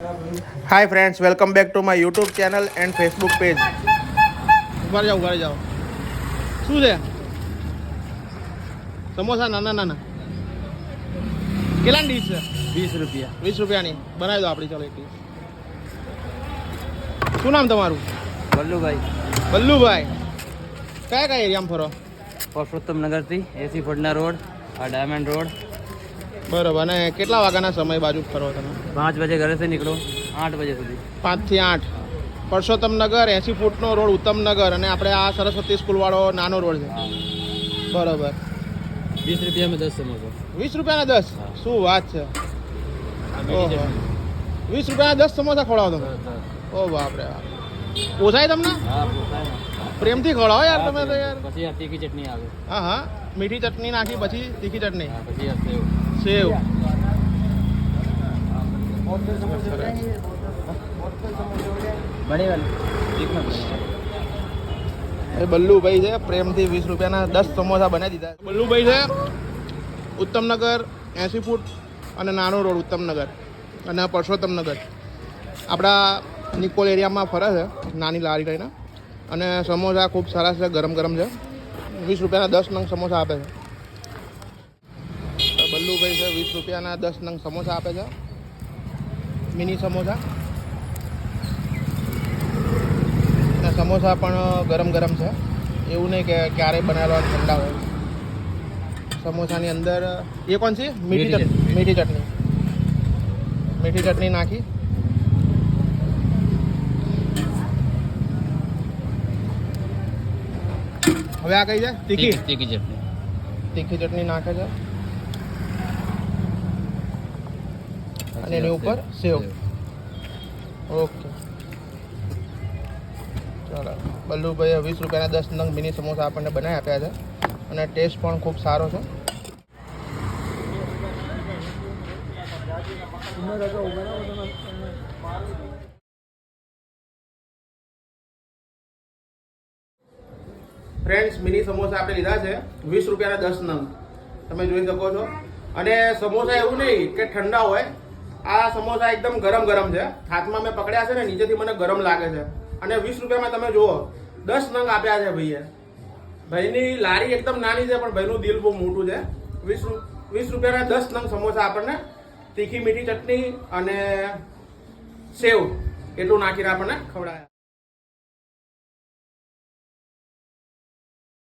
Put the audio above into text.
Hi friends, welcome back to my YouTube channel and Facebook page. ઘરે જાઓ શું છે સમોસા નાના નાના કેટલાની ડીશ છે? 20 रुपया। 20 રૂપિયાની બનાવી દો આપણી. ચાલો એક ડીશ. શું નામ તમારું? बल्लू भाई બલ્લુભાઈ. કયા કયા એરિયામાં ફરો? पुरुषोत्तम नगर थी एसी फड़ना रोड और डायमंड रोड। બરોબર. અને કેટલા વાગ્યાના સમય બાજુ ફરો તમે? 5 बजे घर से निकलो 8 बजे સુધી 5 થી 8. પરસોત્તમ નગર 80 ફૂટનો રોડ ઉત્તમનગર, અને આપણે આ સરસ્વતી સ્કૂલવાળો નાનો રોડ છે. બરોબર. 20 रुपया में 10 समोसा। 20 રૂપિયાના 10? શું વાત છે! ઓહો, 20 રૂપિયાના 10 સમોસા ખવડાવો તમે? ઓ બાપરે બાપ. પોસાય તમને? હા પોસાય. પ્રેમથી ખવડાવો યાર તમે તો યાર. પછી આ તીખી ચટણી આવે. હા હા, મીઠી ચટણી નાખી પછી તીખી ચટણી, હા પછી આ સેવ. સેવ. બડી વાલી એક નંબર. એ બલ્લુભાઈ છે, પ્રેમથી 20 રૂપિયાના 10 સમોસા બનાવી દીધા. બલ્લુભાઈ છે ઉત્તમનગર 80 ફૂટ અને નાનો રોડ ઉત્તમનગર અને પરસોત્તમનગર આપણા નિકોલ એરિયામાં ફરે છે, નાની લારી લઈને. અને સમોસા ખૂબ સરસ છે, ગરમ ગરમ છે. 20 રૂપિયાના 10 નંગ સમોસા આપે છે. બલ્લુભાઈ છે, 20 રૂપિયાના 10 નંગ સમોસા આપે છે, મિની સમોસા. અને સમોસા પણ ગરમ ગરમ છે, એવું નહીં કે ક્યારેય બનાવેલા ઠંડા હોય. સમોસાની અંદર એ કોણ છે? મીઠી ચટણી. મીઠી ચટણી નાખી. હવે આ કઈ છે? તીખી ચટણી. તીખી ચટણી નાખે છે, અને એની ઉપર સેવ. ઓકે ચાલો. બલ્લુભાઈએ 20 રૂપિયાના 10 નંગ મિની સમોસા આપણને બનાવી આપ્યા છે, અને ટેસ્ટ પણ ખૂબ સારો છે. ફ્રેન્ડ્સ, મિની સમોસા આપણે લીધા છે 20 રૂપિયાના 10 નંગ, તમે જોઈ શકો છો. અને સમોસા એવું નહીં કે ઠંડા હોય, આ સમોસા એકદમ ગરમ ગરમ છે. હાથમાં મેં પકડ્યા છે ને, નીચેથી મને ગરમ લાગે છે. અને 20 રૂપિયામાં તમે જુઓ 10 નંગ આપ્યા છે ભાઈએ. ભાઈની લારી એકદમ નાની છે, પણ ભાઈનું દિલ બહુ મોટું છે. 20 રૂપિયાના 10 નંગ સમોસા આપણને તીખી મીઠી ચટણી અને સેવ એટલું નાખીને આપણને ખવડાવ્યા.